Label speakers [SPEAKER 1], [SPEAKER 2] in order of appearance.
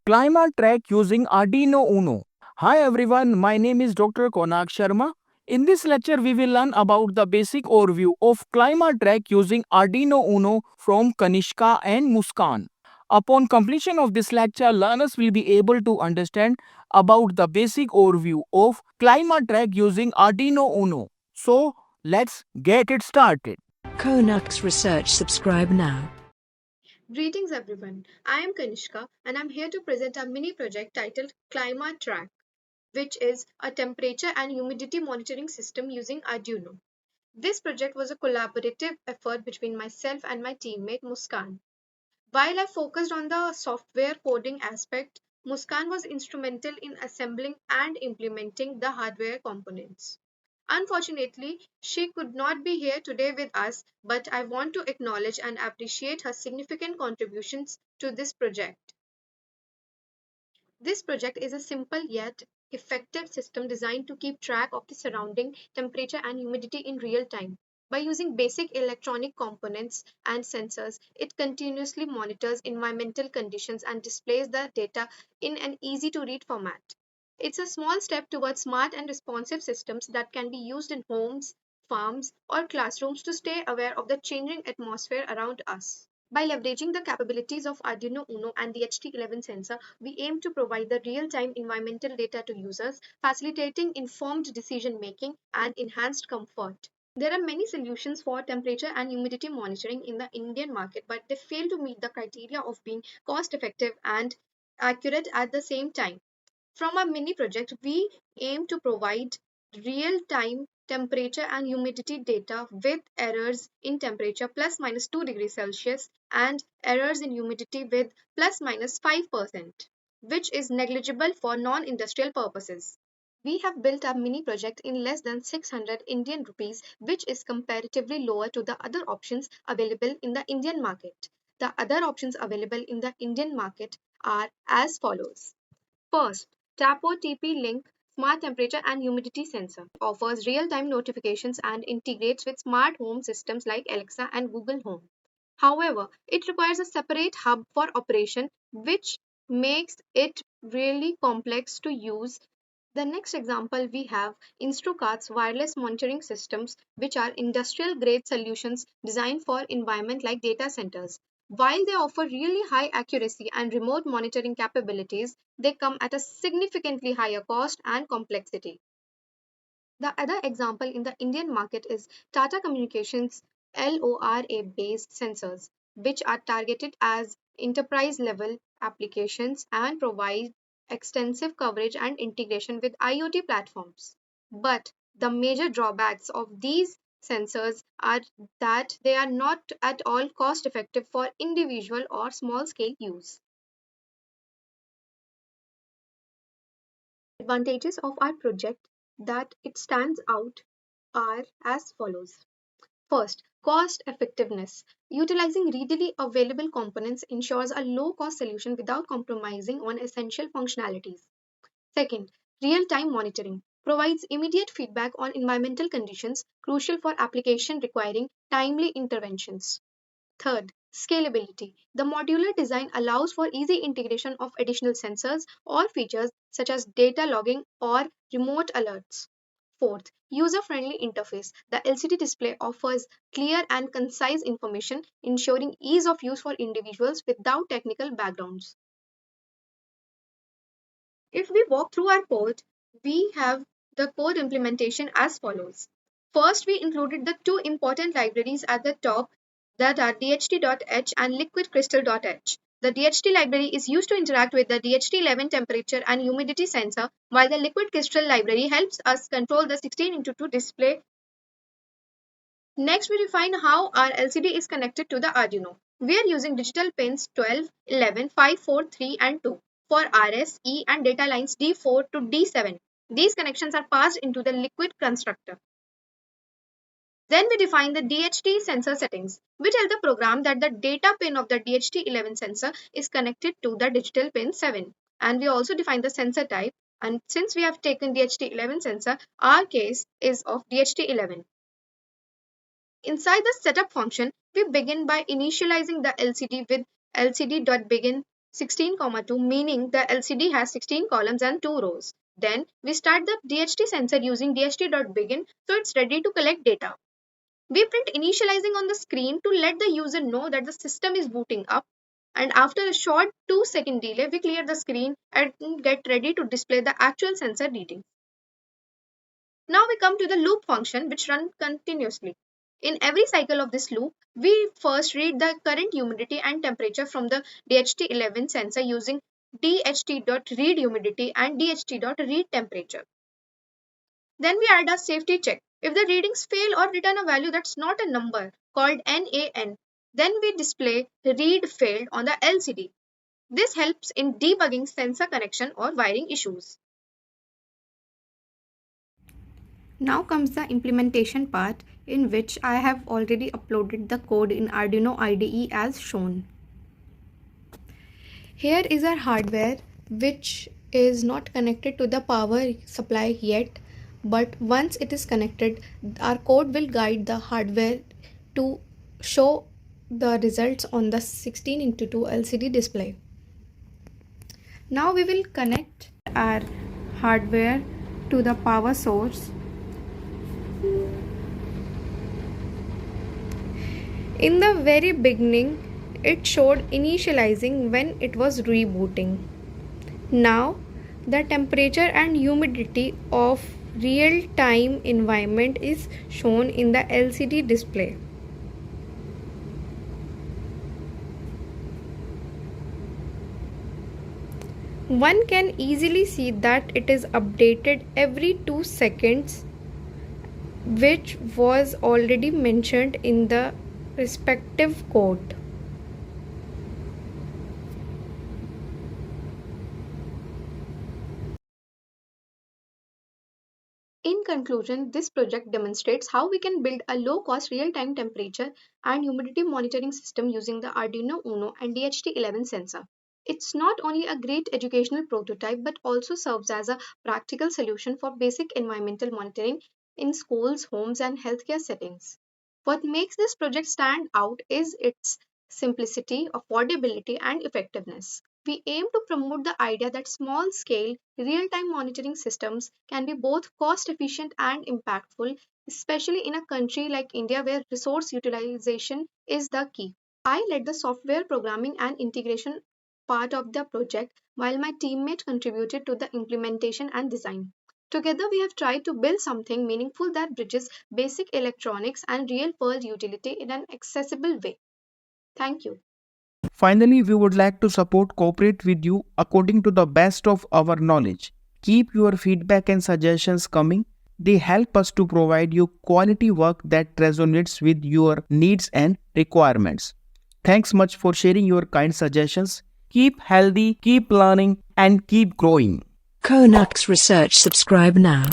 [SPEAKER 1] Climatrack using Arduino Uno. Hi everyone, my name is Dr. Konark Sharma. In this lecture, we will learn about the basic overview of Climatrack using Arduino Uno from Kanishka and Muskan. Upon completion of this lecture, learners will be able to understand about the basic overview of Climatrack using Arduino Uno. So, let's get it started.
[SPEAKER 2] KONARK'S research. Subscribe now.
[SPEAKER 3] Greetings everyone, I am Kanishka and I'm here to present a mini project titled Climatrack, which is a temperature and humidity monitoring system using Arduino. This project was a collaborative effort between myself and my teammate Muskan. While I focused on the software coding aspect, Muskan was instrumental in assembling and implementing the hardware components. Unfortunately, she could not be here today with us, but I want to acknowledge and appreciate her significant contributions to this project. This project is a simple yet effective system designed to keep track of the surrounding temperature and humidity in real time. By using basic electronic components and sensors, it continuously monitors environmental conditions and displays the data in an easy to read format. It's a small step towards smart and responsive systems that can be used in homes, farms, or classrooms to stay aware of the changing atmosphere around us. By leveraging the capabilities of Arduino Uno and the HT11 sensor, we aim to provide the real-time environmental data to users, facilitating informed decision-making and enhanced comfort. There are many solutions for temperature and humidity monitoring in the Indian market, but they fail to meet the criteria of being cost-effective and accurate at the same time. From our mini project, we aim to provide real-time temperature and humidity data with errors in temperature plus minus 2 degrees Celsius and errors in humidity with plus minus 5%, which is negligible for non-industrial purposes. We have built a mini project in less than 600 Indian rupees, which is comparatively lower to the other options available in the Indian market. The other options available in the Indian market are as follows. First, TAP-O-TP Link Smart Temperature and Humidity Sensor offers real-time notifications and integrates with smart home systems like Alexa and Google Home. However, it requires a separate hub for operation, which makes it really complex to use. The next example we have Instrucat's wireless monitoring systems, which are industrial grade solutions designed for environment like data centers. While they offer really high accuracy and remote monitoring capabilities, they come at a significantly higher cost and complexity. The other example in the Indian market is Tata Communications LoRa based sensors, which are targeted as enterprise level applications and provide extensive coverage and integration with IoT platforms. But the major drawbacks of these sensors are that they are not at all cost effective for individual or small scale use. Advantages of our project that it stands out are as follows. First, cost effectiveness. Utilizing readily available components ensures a low cost solution without compromising on essential functionalities. Second, real time monitoring provides immediate feedback on environmental conditions crucial for application requiring timely interventions. Third, scalability. The modular design allows for easy integration of additional sensors or features such as data logging or remote alerts. Fourth, user-friendly interface. The LCD display offers clear and concise information, ensuring ease of use for individuals without technical backgrounds. If we walk through our code, we have the code implementation as follows. First, we included the two important libraries at the top that are dht.h and liquidcrystal.h. The DHT library is used to interact with the DHT11 temperature and humidity sensor, while the liquid crystal library helps us control the 16:2 display. Next, we define how our LCD is connected to the Arduino. We are using digital pins 12, 11, 5, 4, 3, and 2 for RS, E, and data lines D4 to D7. These connections are passed into the liquid constructor. Then we define the DHT sensor settings. We tell the program that the data pin of the DHT11 sensor is connected to the digital pin 7. And we also define the sensor type. And since we have taken DHT11 sensor, our case is of DHT11. Inside the setup function, we begin by initializing the LCD with lcd.begin 16,2, meaning the LCD has 16 columns and 2 rows. Then we start the DHT sensor using DHT.begin, so it's ready to collect data. We print initializing on the screen to let the user know that the system is booting up. And after a short 2-second delay, we clear the screen and get ready to display the actual sensor reading. Now we come to the loop function, which runs continuously. In every cycle of this loop, we first read the current humidity and temperature from the DHT11 sensor using DHT.readHumidity and DHT.readTemperature. Then we add a safety check. If the readings fail or return a value that's not a number called NaN, then we display read failed on the LCD. This helps in debugging sensor connection or wiring issues. Now comes the implementation part, in which I have already uploaded the code in Arduino IDE as shown. Here is our hardware, which is not connected to the power supply yet, but once it is connected, our code will guide the hardware to show the results on the 16:2 LCD display. Now we will connect our hardware to the power source. In the very beginning, it showed initializing when it was rebooting. Now, the temperature and humidity of real-time environment is shown in the LCD display. One can easily see that it is updated every 2 seconds, which was already mentioned in the respective code. In conclusion, this project demonstrates how we can build a low-cost real-time temperature and humidity monitoring system using the Arduino Uno and DHT11 sensor. It's not only a great educational prototype but also serves as a practical solution for basic environmental monitoring in schools, homes, and healthcare settings. What makes this project stand out is its simplicity, affordability, and effectiveness. We aim to promote the idea that small scale, real time monitoring systems can be both cost efficient and impactful, especially in a country like India where resource utilization is the key. I led the software programming and integration part of the project while my teammate contributed to the implementation and design. Together, we have tried to build something meaningful that bridges basic electronics and real world utility in an accessible way. Thank you.
[SPEAKER 1] Finally, we would like to cooperate with you according to the best of our knowledge. Keep your feedback and suggestions coming. They help us to provide you quality work that resonates with your needs and requirements. Thanks much for sharing your kind suggestions. Keep healthy, keep learning, and keep growing.
[SPEAKER 2] KONARK'S research. Subscribe now.